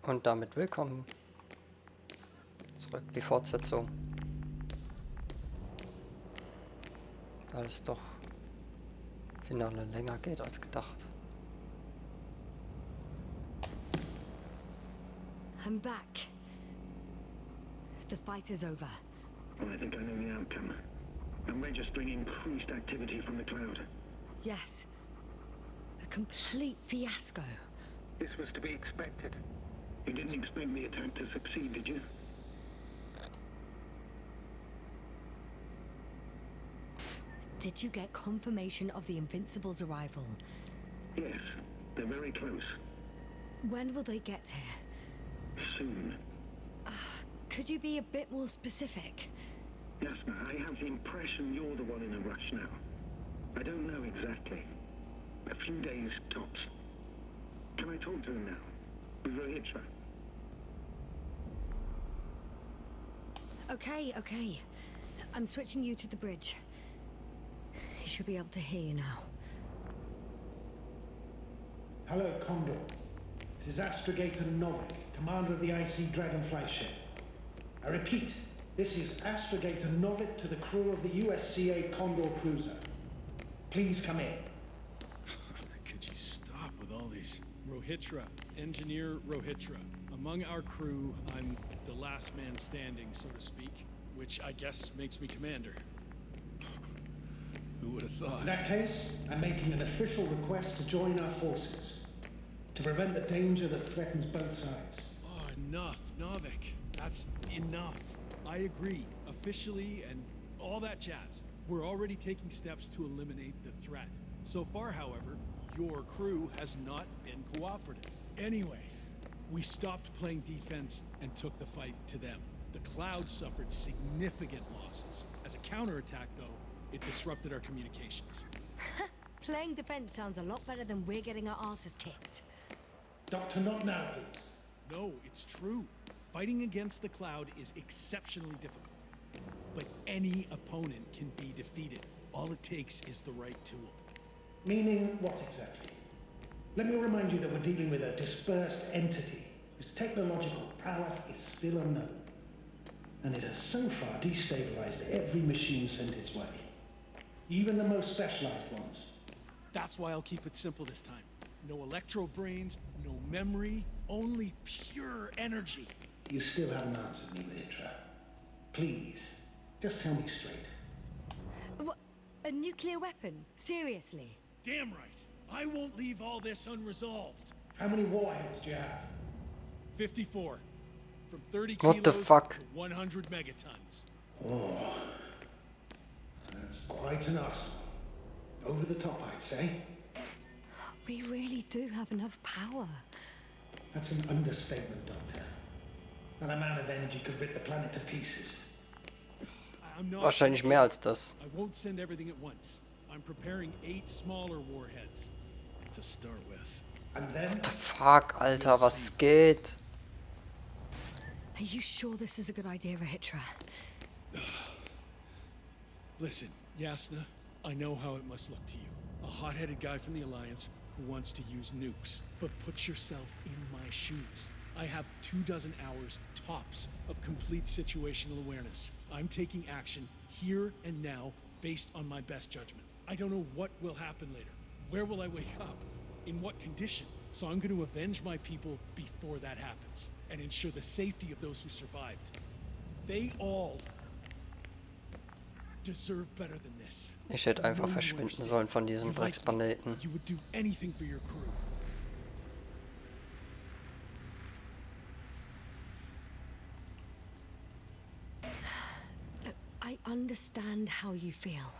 Und damit willkommen zurück, die Fortsetzung. Weil es doch Finale länger geht als gedacht. I'm back. The fight is over. Well, I think I know the outcome. I'm registering increased activity from the cloud. Yes. A complete fiasco. This was to be expected. You didn't expect the attack to succeed, did you? Did you get confirmation of the Invincible's arrival? Yes, they're very close. When will they get here? Soon. Could you be a bit more specific? Jasna, I have the impression you're the one in a rush now. I don't know exactly. A few days tops. Can I talk to him now? With Rohitra? Okay. I'm switching you to the bridge. He should be able to hear you now. Hello, Condor. This is Astrogator Novik, commander of the IC Dragonfly ship. I repeat, this is Astrogator Novik to the crew of the USCA Condor cruiser. Please come in. Could you stop with all these? Rohitra, Engineer Rohitra. Among our crew, I'm the last man standing, so to speak, which I guess makes me commander. Who would have thought? In that case, I'm making an official request to join our forces, to prevent the danger that threatens both sides. Oh, enough, Novik. That's enough. I agree, officially and all that jazz. We're already taking steps to eliminate the threat. So far, however, your crew has not been cooperative. Anyway, we stopped playing defense and took the fight to them. The Cloud suffered significant losses. As a counterattack, though, it disrupted our communications. Playing defense sounds a lot better than we're getting our asses kicked. Doctor, not now, please. No, it's true. Fighting against the Cloud is exceptionally difficult. But any opponent can be defeated. All it takes is the right tool. Meaning what exactly? Let me remind you that we're dealing with a dispersed entity whose technological prowess is still unknown. And it has so far destabilized every machine sent its way. Even the most specialized ones. That's why I'll keep it simple this time. No electro brains, no memory, only pure energy. You still haven't answered me, Rohitra. Please, just tell me straight. What? A nuclear weapon? Seriously? Damn right. I won't leave all this unresolved. How many warheads do you have? 54. From 30 What the kilos fuck? to 100 megatons. Oh, that's quite an arsenal. Over the top, I'd say. We really do have enough power. That's an understatement, Doctor. And a man of energy could rip the planet to pieces. I'm not. Wahrscheinlich mehr als das. I won't send everything at once. I'm preparing 8 smaller warheads to start with. And then? What the fuck, Alter, was geht? Are you sure this is a good idea, Rohitra? Listen, Jasna, I know how it must look to you. A hot-headed guy from the Alliance who wants to use nukes. But put yourself in my shoes. I have 24 hours tops of complete situational awareness. I'm taking action here and now based on my best judgment. I don't know what will happen later. Where will I wake up? In what condition? So I'm going to avenge my people before that happens and ensure the safety of those who survived. They all deserve better than this. Ich hätte einfach verschwinden sollen von diesem Drecksplaneten. You would do anything for your crew. Look, I understand how you feel.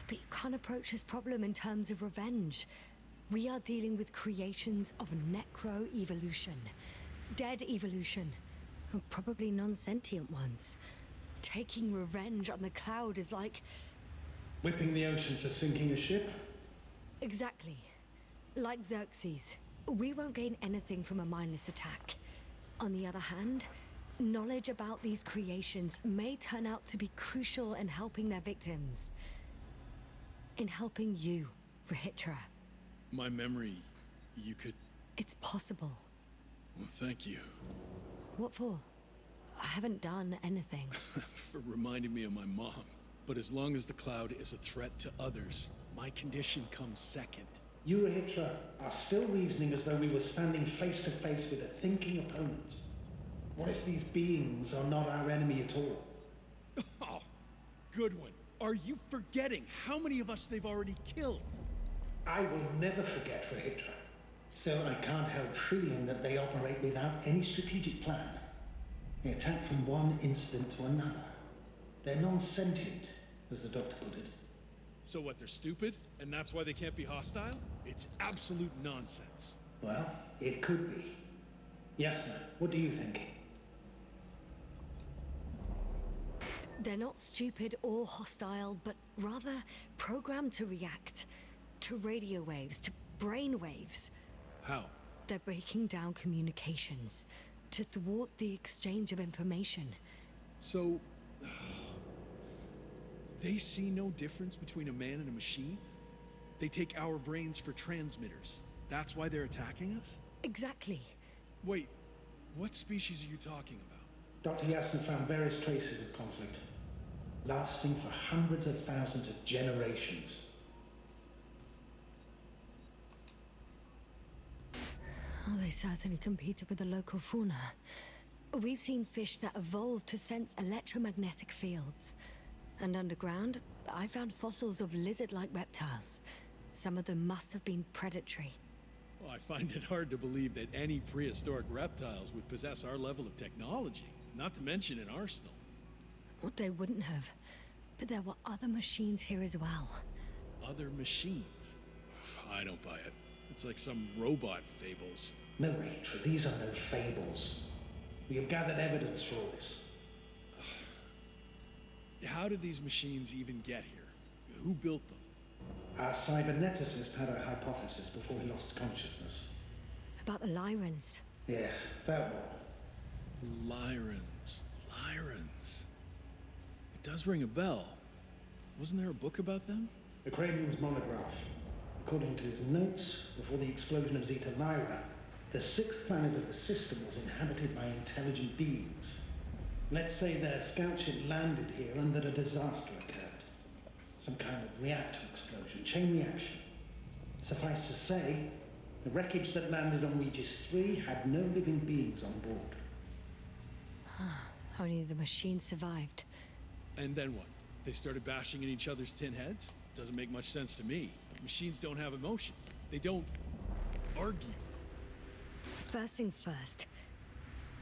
But you can't approach this problem in terms of revenge. We are dealing with creations of necro-evolution. Dead evolution. Probably non-sentient ones. Taking revenge on the Cloud is like... Whipping the ocean for sinking a ship? Exactly. Like Xerxes. We won't gain anything from a mindless attack. On the other hand, knowledge about these creations may turn out to be crucial in helping their victims. In helping you, Rohitra. My memory, you could... It's possible. Well, thank you What for? I haven't done anything. for reminding me of my mom. But as long as the cloud is a threat to others, my condition comes second. You, Hitra, are still reasoning as though we were standing face to face with a thinking opponent. What if these beings are not our enemy at all? Oh, good one. Are you forgetting how many of us they've already killed? I will never forget Rahitra. Still, I can't help feeling that they operate without any strategic plan. They attack from one incident to another. They're non-sentient, as the doctor put it. So what, they're stupid? And that's why they can't be hostile? It's absolute nonsense. Well, it could be. Yasna, what do you think? They're not stupid or hostile, but rather programmed to react to radio waves, to brain waves. How? They're breaking down communications to thwart the exchange of information. So... they see no difference between a man and a machine? They take our brains for transmitters. That's why they're attacking us? Exactly. Wait, what species are you talking about? Dr. Yasna found various traces of conflict, lasting for hundreds of thousands of generations. Oh, they certainly competed with the local fauna. We've seen fish that evolved to sense electromagnetic fields. And underground, I found fossils of lizard-like reptiles. Some of them must have been predatory. Well, I find it hard to believe that any prehistoric reptiles would possess our level of technology, not to mention an arsenal. Well, they wouldn't have. But there were other machines here as well. Other machines? I don't buy it. It's like some robot fables. No, Rachel, these are no fables. We have gathered evidence for all this. How did these machines even get here? Who built them? Our cyberneticist had a hypothesis before he lost consciousness. About the Lyrans. Yes, that one. Lyrans. It does ring a bell. Wasn't there a book about them? The Cranian's monograph. According to his notes, before the explosion of Zeta Lyra, the sixth planet of the system was inhabited by intelligent beings. Let's say their scout ship landed here and that a disaster occurred. Some kind of reactor explosion, chain reaction. Suffice to say, the wreckage that landed on Regis 3 had no living beings on board. Only the machines survived. And then what? They started bashing in each other's tin heads? Doesn't make much sense to me. Machines don't have emotions. They don't argue. First things first.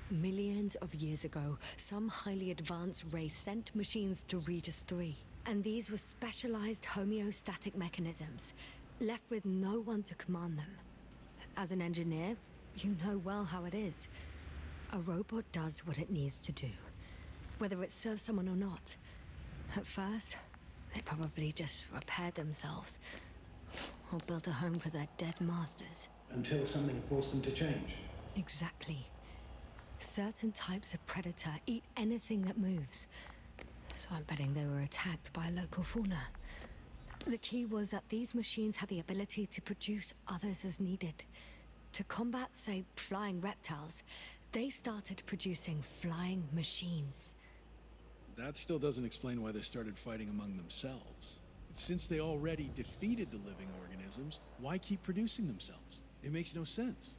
Millions of years ago, some highly advanced race sent machines to Regis 3. And these were specialized homeostatic mechanisms, left with no one to command them. As an engineer, you know well how it is. A robot does what it needs to do, whether it serves someone or not. At first, they probably just repaired themselves, or built a home for their dead masters. Until something forced them to change. Exactly. Certain types of predator eat anything that moves. So I'm betting they were attacked by local fauna. The key was that these machines had the ability to produce others as needed. To combat, say, flying reptiles, they started producing flying machines. That still doesn't explain why they started fighting among themselves. Since they already defeated the living organisms, why keep producing themselves? It makes no sense.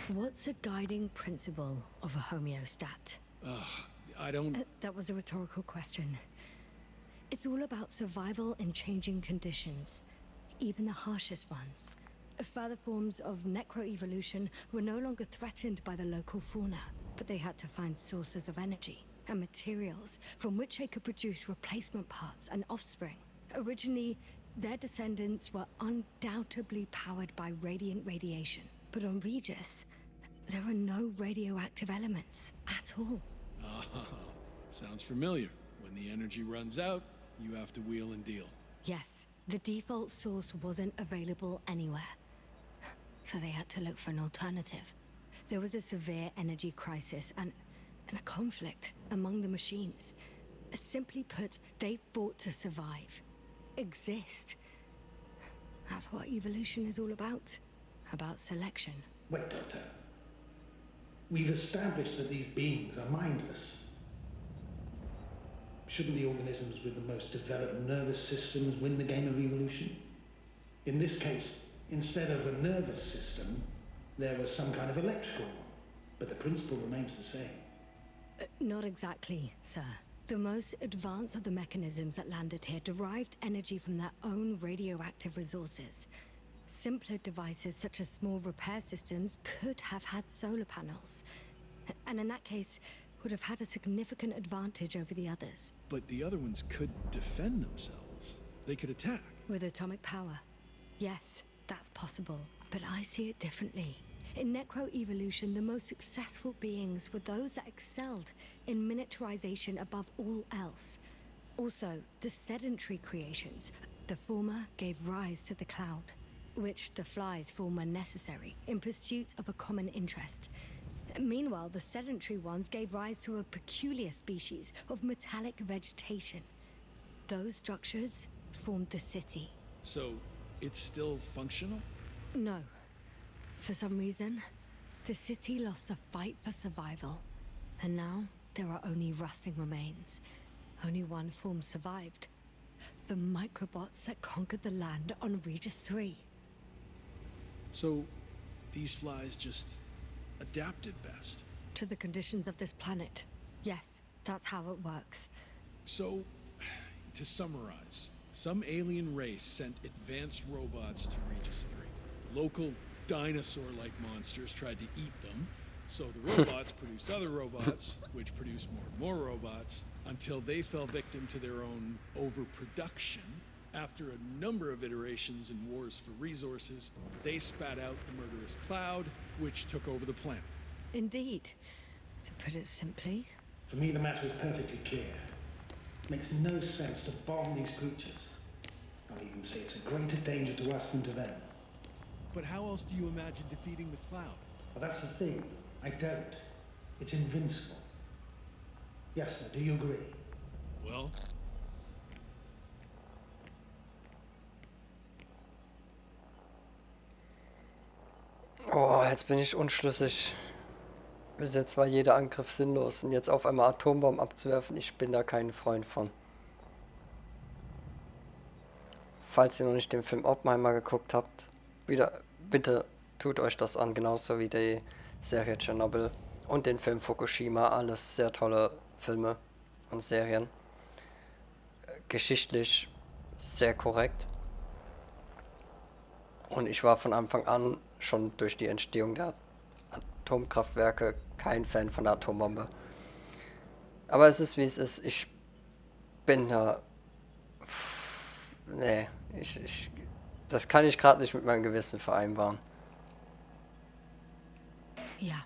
What's a guiding principle of a homeostat? I don't... That was a rhetorical question. It's all about survival in changing conditions, even the harshest ones. Further forms of necroevolution were no longer threatened by the local fauna, but they had to find sources of energy and materials from which they could produce replacement parts and offspring. Originally, their descendants were undoubtedly powered by radiant radiation. But on Regis, there are no radioactive elements at all. Ah, sounds familiar. When the energy runs out, you have to wheel and deal. Yes, the default source wasn't available anywhere. So they had to look for an alternative. There was a severe energy crisis and a conflict among the machines. Simply put, they fought to survive. Exist. That's what evolution is all about. about selection. Wait, Doctor. We've established that these beings are mindless. Shouldn't the organisms with the most developed nervous systems win the game of evolution? In this case, instead of a nervous system, there was some kind of electrical one, but the principle remains the same. Not exactly, sir. The most advanced of the mechanisms that landed here derived energy from their own radioactive resources. Simpler devices such as small repair systems could have had solar panels. And in that case, would have had a significant advantage over the others. But the other ones could defend themselves. They could attack. With atomic power. Yes, that's possible. But I see it differently. In necroevolution, the most successful beings were those that excelled in miniaturization above all else. Also, the sedentary creations. The former gave rise to the cloud, which the flies form when necessary, in pursuit of a common interest. Meanwhile, the sedentary ones gave rise to a peculiar species of metallic vegetation. Those structures formed the city. So, it's still functional? No. For some reason, the city lost a fight for survival. And now, there are only rusting remains. Only one form survived. The microbots that conquered the land on Regis 3. So, these flies just adapted best. To the conditions of this planet. Yes, that's how it works. So, to summarize, some alien race sent advanced robots to Regis 3. Local dinosaur-like monsters tried to eat them, so the robots produced other robots, which produced more and more robots, until they fell victim to their own overproduction. After a number of iterations and wars for resources, they spat out the murderous cloud, which took over the planet. Indeed. To put it simply. For me, the matter is perfectly clear. It makes no sense to bomb these creatures. I'll even say it's a greater danger to us than to them. But how else do you imagine defeating the cloud? Well, that's the thing. I don't. It's invincible. Yes, sir, do you agree? Well, Oh, jetzt bin ich unschlüssig. Bis jetzt war jeder Angriff sinnlos und jetzt auf einmal Atombomben abzuwerfen, ich bin da kein Freund von. Falls ihr noch nicht den Film Oppenheimer geguckt habt, bitte tut euch das an, genauso wie die Serie Tschernobyl und den Film Fukushima, alles sehr tolle Filme und Serien. Geschichtlich sehr korrekt. Und ich war von Anfang an schon durch die Entstehung der Atomkraftwerke kein Fan von der Atombombe. Aber es ist wie es ist. Ich bin da... Nee, das kann ich gerade nicht mit meinem Gewissen vereinbaren. Yeah,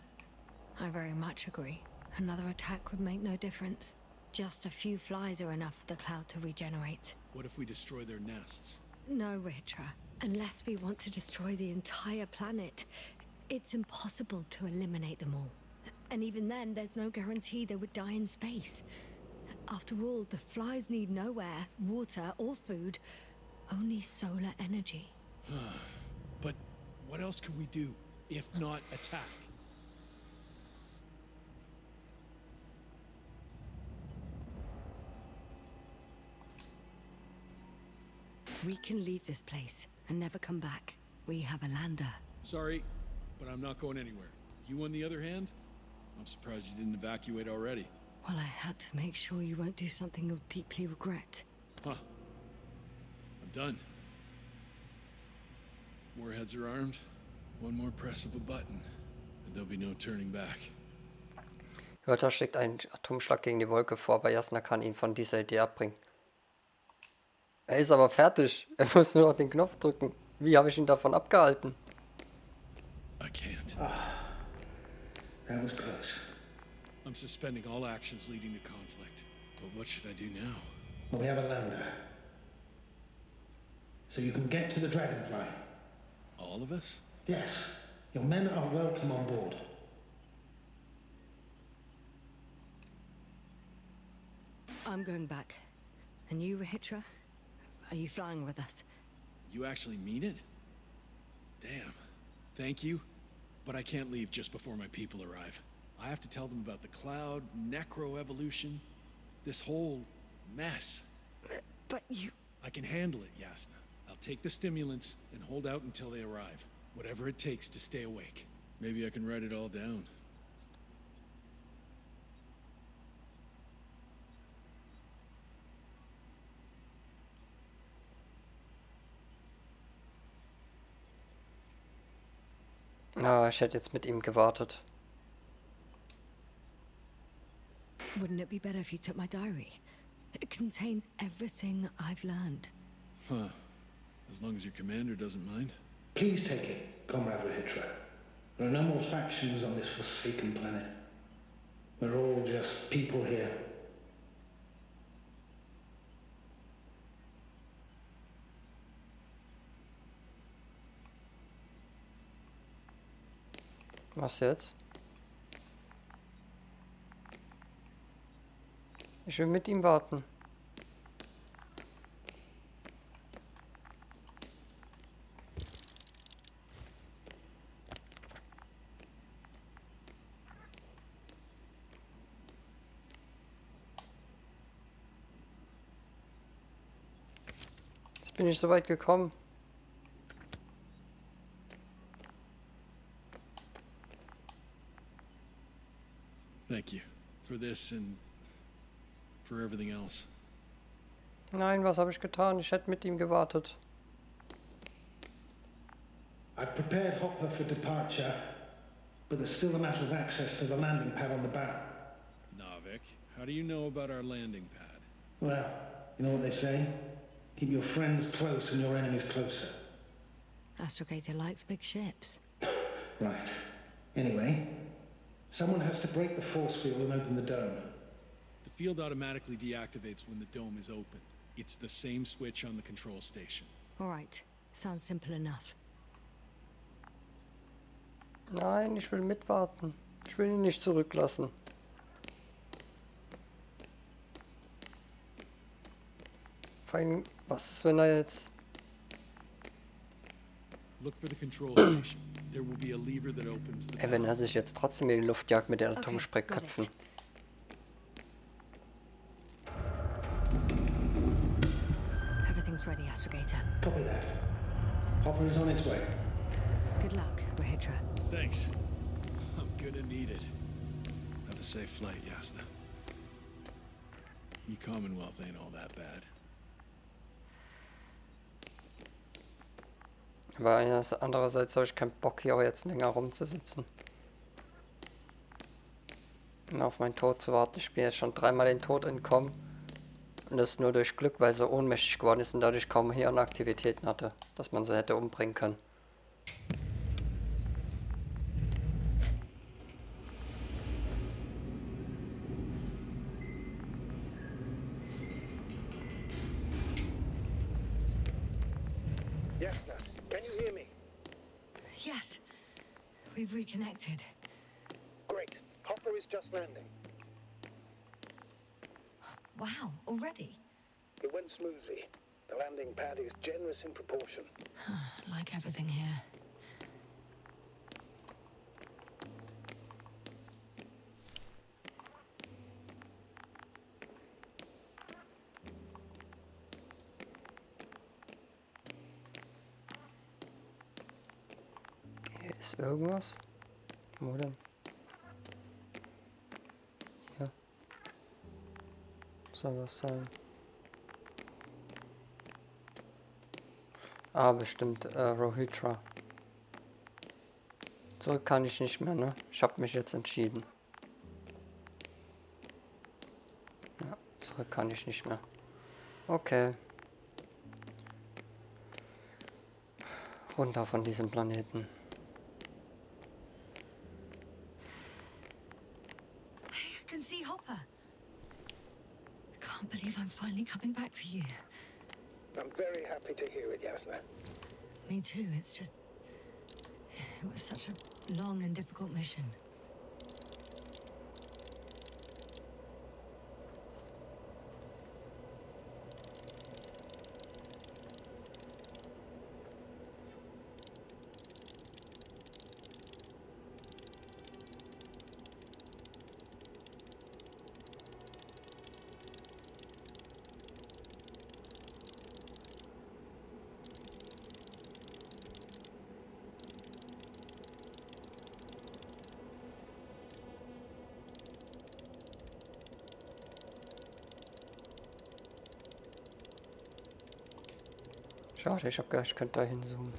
I very much agree. Another attack would make no difference. Just a few flies are enough for the cloud to regenerate. what if we destroy their nests? No, Ritra. Unless we want to destroy the entire planet, it's impossible to eliminate them all. And even then, there's no guarantee they would die in space. After all, the flies need no air, water, or food, only solar energy. But what else can we do, if not attack? We can leave this place and never come back. We have a lander. Sorry, but I'm not going anywhere. You, on the other hand? I'm surprised you didn't evacuate already. Well, I had to make sure you won't do something you'll deeply regret. Huh. I'm done. Warheads are armed. One more press of a button, and there'll be no turning back. Hörter schlägt einen Atomschlag gegen die Wolke vor, aber Jasna kann ihn von dieser Idee abbringen. Er ist aber fertig. Er muss nur noch den Knopf drücken. Wie habe ich ihn davon abgehalten? I can't. That was close. I'm suspending all actions leading to conflict. But what should I do now? Well, we have a lander. So you can get to the Dragonfly. All of us? Yes, your men are welcome on board. I'm going back. And you, Rahitra? Are you flying with us? You actually mean it? Damn. thank you, but I can't leave just before my people arrive. I have to tell them about the cloud, necroevolution, this whole mess. But you... I can handle it, Yasna. I'll take the stimulants and hold out until they arrive. Whatever it takes to stay awake. Maybe I can write it all down. Ah, ich hätte jetzt mit ihm gewartet. Wouldn't it be better if you took my diary? It contains everything I've learned. Huh. As long as your commander doesn't mind. Please take it, Comrade Rahitra. There are no more factions on this forsaken planet. We're all just people here. Was jetzt? Ich will mit ihm warten. Jetzt bin ich so weit gekommen. Thank you for this and for everything else. Nein, was habe ich getan? Ich hätte mit ihm gewartet. I've prepared Hopper for departure, but there's still a matter of access to the landing pad on the bow. Navik, how do you know about our landing pad? Well, you know what they say? Keep your friends close and your enemies closer. Astrogator likes big ships. Right. Anyway, someone has to break the force field and open the dome. The field automatically deactivates when the dome is opened. It's the same switch on the control station. All right. Sounds simple enough. Nein, ich will mitwarten. Ich will ihn nicht zurücklassen. Vor allem, was ist, wenn er jetzt... Look for the control station. There will be a lever that opens the wenn er valve. sich jetzt trotzdem in die Luft jagt mit den Okay, Atomsprengköpfen. got Everything's ready, Astrogator. Copy that. Hopper is on its way. Good luck, Rahitra. Thanks. I'm gonna need it. Have a safe flight, Yasna. Your Commonwealth ain't all that bad. Aber andererseits habe ich keinen Bock, hier auch jetzt länger rumzusitzen. Und auf meinen Tod zu warten. Ich bin jetzt schon dreimal den Tod entkommen. Und das nur durch Glück, weil sie ohnmächtig geworden ist und dadurch kaum Hirnaktivitäten hatte, dass man sie hätte umbringen können. Yasna, can you hear me? Yes. We've reconnected. Great. Hopper is just landing. Wow, already? It went smoothly. The landing pad is generous in proportion. Like everything here. Hier ist irgendwas. Wo denn? Hier. Soll was sein? Ah, bestimmt Rahitra. Zurück kann ich nicht mehr, ne? Ich habe mich jetzt entschieden. Ja, zurück kann ich nicht mehr. Okay. Runter von diesem Planeten. I can see Hopper. I can't believe I'm finally coming back to you. I'm very happy to hear it, Yasna. Me too, it's just... It was such a long and difficult mission. Schade, ich hab gedacht, ich könnte da hinzoomen.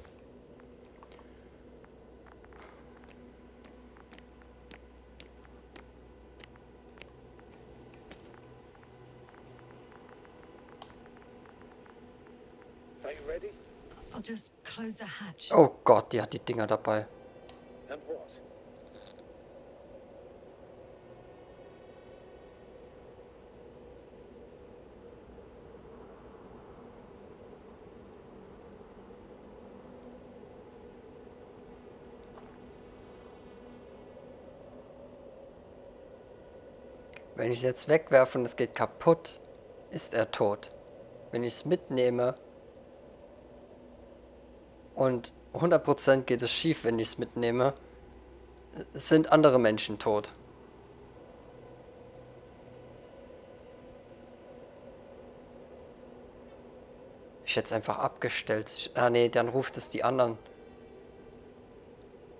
Are you ready? I'll just close the hatch. Oh Gott, die hat die Dinger dabei. And what? Wenn ich es jetzt wegwerfe und es geht kaputt, ist er tot. Wenn ich es mitnehme und 100% geht es schief, wenn ich es mitnehme, sind andere Menschen tot. Ich hätte es einfach abgestellt. Ah nee, dann ruft es die anderen.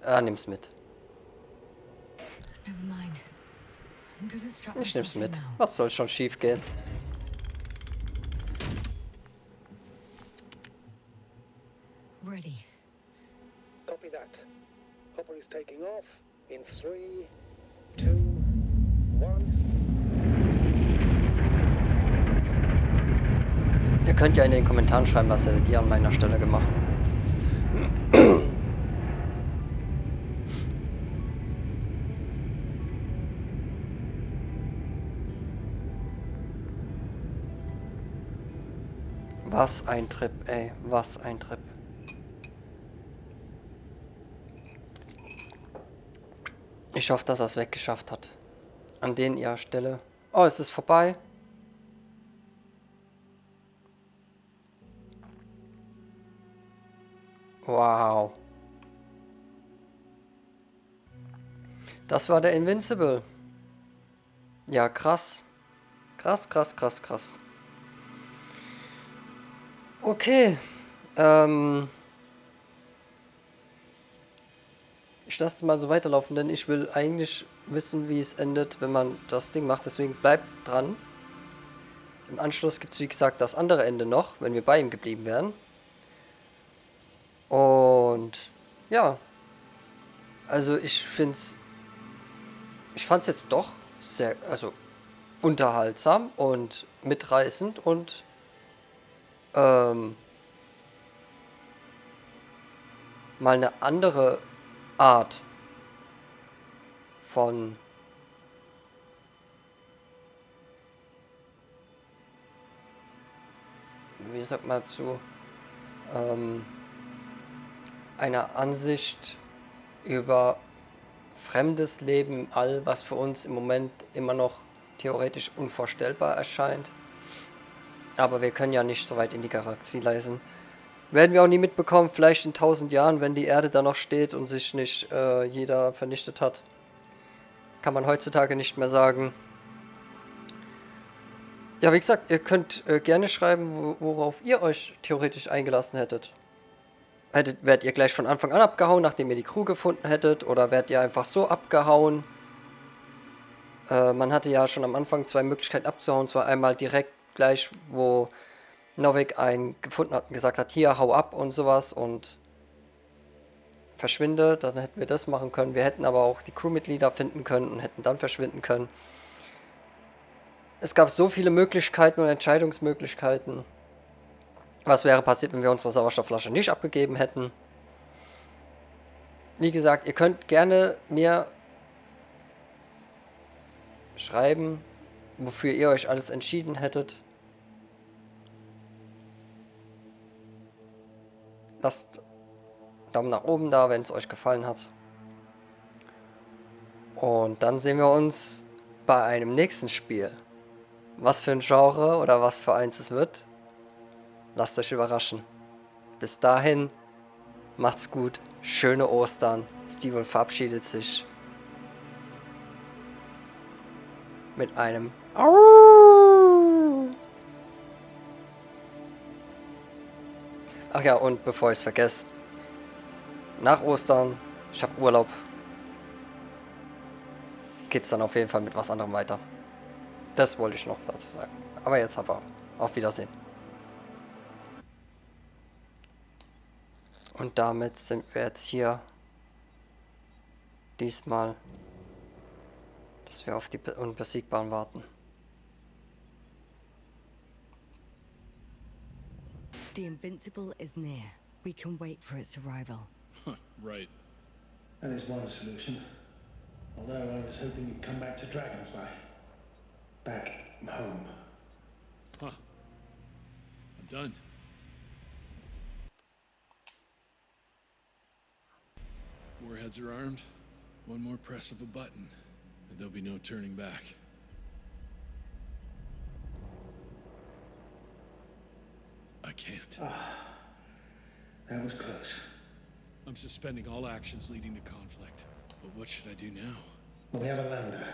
Ah, nimm's mit. Never mind. I'm gonna strap Ich nehm's myself in mit. now. Was soll schon schief gehen? Ready. Copy that. Hopper is taking off in 3, 2, 1. Ihr könnt ja in den Kommentaren schreiben, was hättet ihr an meiner Stelle gemacht. Was ein Trip, ey. Was ein Trip. Ich hoffe, dass er es weggeschafft hat. An den ihrer Stelle. Oh, es ist vorbei. Wow. Das war der Invincible. Ja, krass. Krass, krass, krass, krass. Okay. Ich lasse es mal so weiterlaufen, denn ich will eigentlich wissen, wie es endet, wenn man das Ding macht. Deswegen bleibt dran. Im Anschluss gibt es, wie gesagt, das andere Ende noch, wenn wir bei ihm geblieben wären. Und ja. Also ich fand's jetzt doch sehr, also unterhaltsam und mitreißend und mal eine andere Art von wie sagt man dazu, einer Ansicht über fremdes Leben im All, was für uns im Moment immer noch theoretisch unvorstellbar erscheint. Aber wir können ja nicht so weit in die Galaxie reisen. Werden wir auch nie mitbekommen, vielleicht in 1000 Jahren, wenn die Erde da noch steht und sich nicht jeder vernichtet hat. Kann man heutzutage nicht mehr sagen. Ja, wie gesagt, ihr könnt gerne schreiben, worauf ihr euch theoretisch eingelassen hättet. Wärt ihr gleich von Anfang an abgehauen, nachdem ihr die Crew gefunden hättet? Oder wärt ihr einfach so abgehauen? Man hatte ja schon am Anfang zwei Möglichkeiten abzuhauen. Zwar einmal direkt gleich, wo Novik einen gefunden hat und gesagt hat, hier, hau ab und sowas und verschwinde. Dann hätten wir das machen können. Wir hätten aber auch die Crewmitglieder finden können und hätten dann verschwinden können. Es gab so viele Möglichkeiten und Entscheidungsmöglichkeiten. Was wäre passiert, wenn wir unsere Sauerstoffflasche nicht abgegeben hätten? Wie gesagt, ihr könnt gerne mir schreiben, wofür ihr euch alles entschieden hättet. Lasst Daumen nach oben da, wenn es euch gefallen hat. Und dann sehen wir uns bei einem nächsten Spiel. Was für ein Genre oder was für eins es wird, lasst euch überraschen. Bis dahin, macht's gut, schöne Ostern. Steven verabschiedet sich mit einem Au. Ach ja, und bevor ich es vergesse, nach Ostern, ich habe Urlaub, geht's dann auf jeden Fall mit was anderem weiter. Das wollte ich noch dazu sagen. Aber jetzt aber auf Wiedersehen. Und damit sind wir jetzt hier. Diesmal, dass wir auf die Unbesiegbaren warten. The Invincible is near. We can wait for its arrival. Right. That is one solution. Although I was hoping you'd come back to Dragonfly. Back home. Huh. I'm done. Warheads are armed. One more press of a button, and there'll be no turning back. I can't. That was close. I'm suspending all actions leading to conflict. But what should I do now? Well, we have a lander.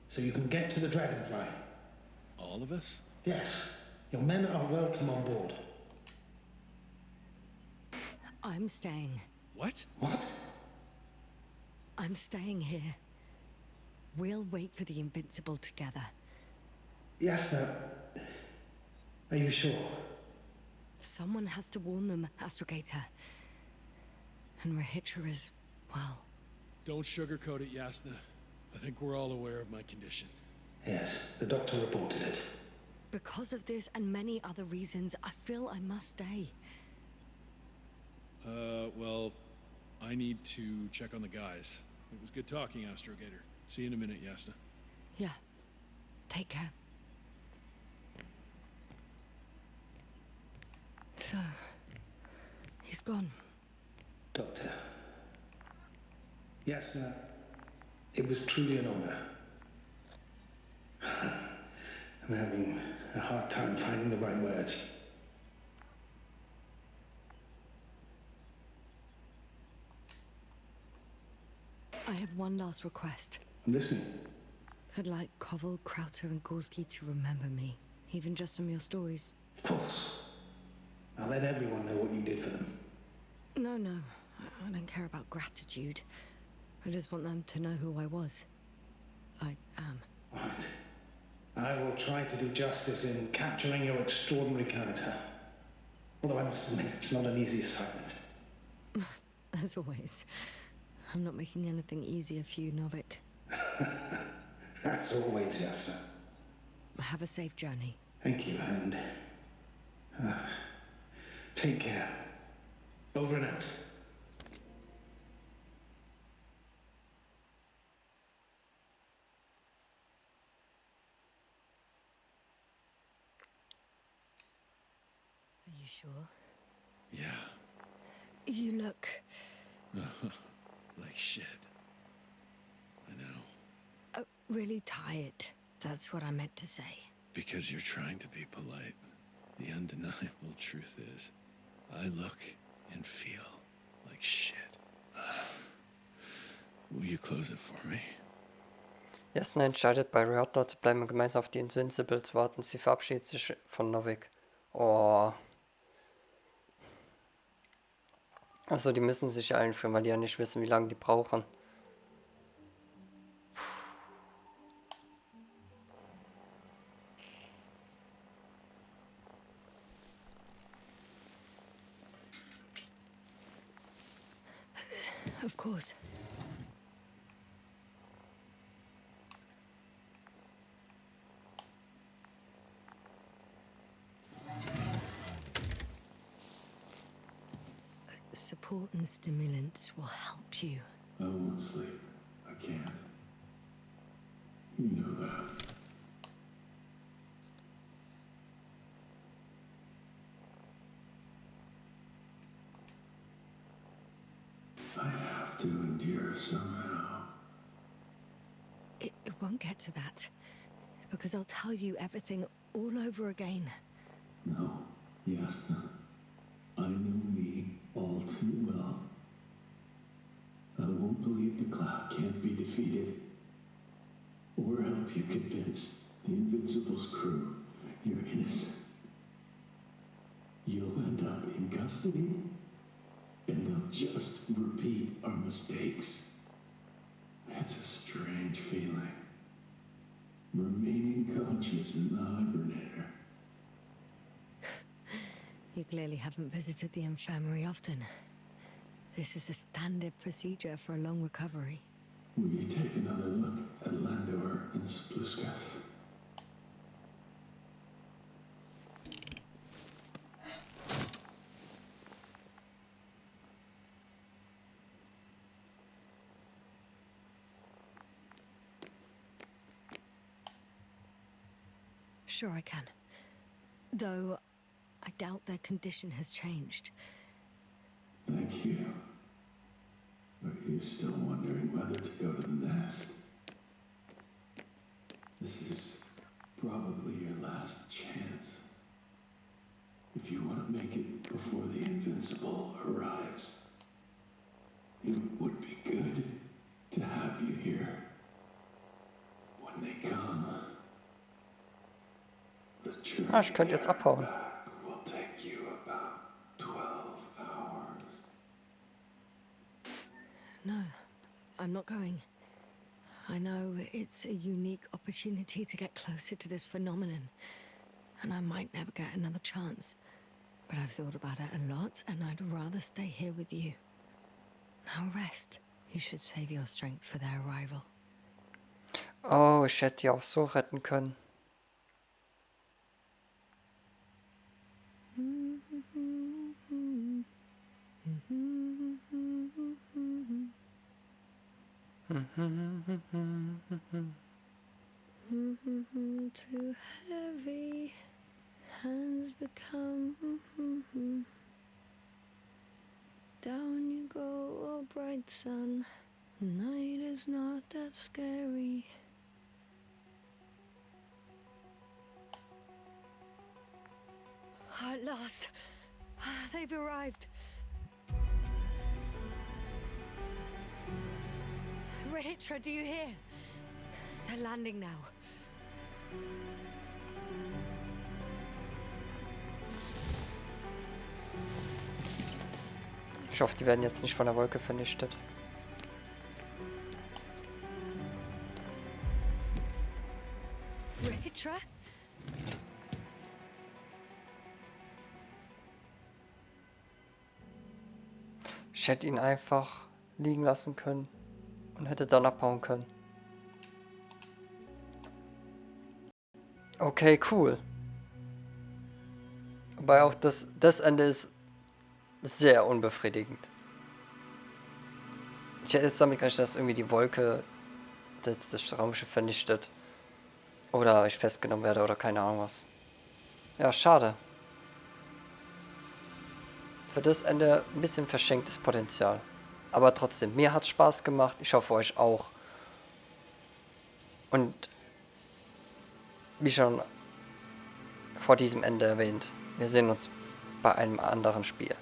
So you can get to the Dragonfly. All of us? Yes. Your men are welcome on board. I'm staying. What? What? I'm staying here. We'll wait for the Invincible together. Yasna, are you sure? Someone has to warn them, Astrogator. And Rahitra is, well... Don't sugarcoat it, Yasna. I think we're all aware of my condition. Yes, the doctor reported it. Because of this and many other reasons, I feel I must stay. Well, I need to check on the guys. It was good talking, Astrogator. See you in a minute, Yasna. Yeah. Take care. So... he's gone. Doctor. Yasna, it was truly an honor. I'm having a hard time finding the right words. I have one last request. I'm listening. I'd like Koval, Krauter, and Gorski to remember me, even just from your stories. Of course. I'll let everyone know what you did for them. No, I don't care about gratitude. I just want them to know who I was. I am. Right. I will try to do justice in capturing your extraordinary character. Although I must admit, it's not an easy assignment. As always. I'm not making anything easier for you, Novik. As always, Yasna. Have a safe journey. Thank you, and... take care. Over and out. Are you sure? Yeah. You look... Like shit. I know. really tired. That's what I meant to say. Because you're trying to be polite. The undeniable truth is, I look and feel like shit. Will you close it for me? Jasna entscheidet, bei Riotla zu bleiben und gemeinsam auf die Invincible zu warten. Sie verabschiedet sich von Novik. Oh. Also die müssen sich einführen, weil die ja nicht wissen, wie lange die brauchen. Of course. Support and stimulants will help you. I won't sleep. I can't. You know that. I have to endure somehow. It won't get to that. Because I'll tell you everything all over again. No, Yasna. I know me all too well. I won't believe the cloud can't be defeated. Or help you convince the Invincible's crew you're innocent. You'll end up in custody, and they'll just repeat our mistakes. It's a strange feeling. Remaining conscious in the hibernator. You clearly haven't visited the infirmary often. This is a standard procedure for a long recovery. Will you take another look at Landor and Spluskas? Sure I can. Though, I doubt their condition has changed. Thank you. But you're still wondering whether to go to the nest. This is probably your last chance. If you want to make it before the Invincible arrives, it would be good to have you here. When they come, the journey Ich könnte jetzt abhauen. back will take you about 12 hours. No, I'm not going. I know it's a unique opportunity to get closer to this phenomenon, and I might never get another chance. But I've thought about it a lot, and I'd rather stay here with you. Now rest. You should save your strength for their arrival. Oh, ich hätte die auch so retten können. Too heavy has become. Down you go, oh bright sun. Night is not that scary. At last, they've arrived. Rahitra, do you hear? They're landing now. Ich hoffe, die werden jetzt nicht von der Wolke vernichtet. Rahitra? Ich hätte ihn einfach liegen lassen können und hätte dann abhauen können. Okay, cool. Wobei auch das Ende ist sehr unbefriedigend. Ich hätte jetzt damit gerechnet, dass irgendwie die Wolke das Raumschiff vernichtet. Oder ich festgenommen werde oder keine Ahnung was. Ja, schade. Für das Ende ein bisschen verschenktes Potenzial. Aber trotzdem, mir hat Spaß gemacht. Ich hoffe euch auch. Und wie schon vor diesem Ende erwähnt, wir sehen uns bei einem anderen Spiel.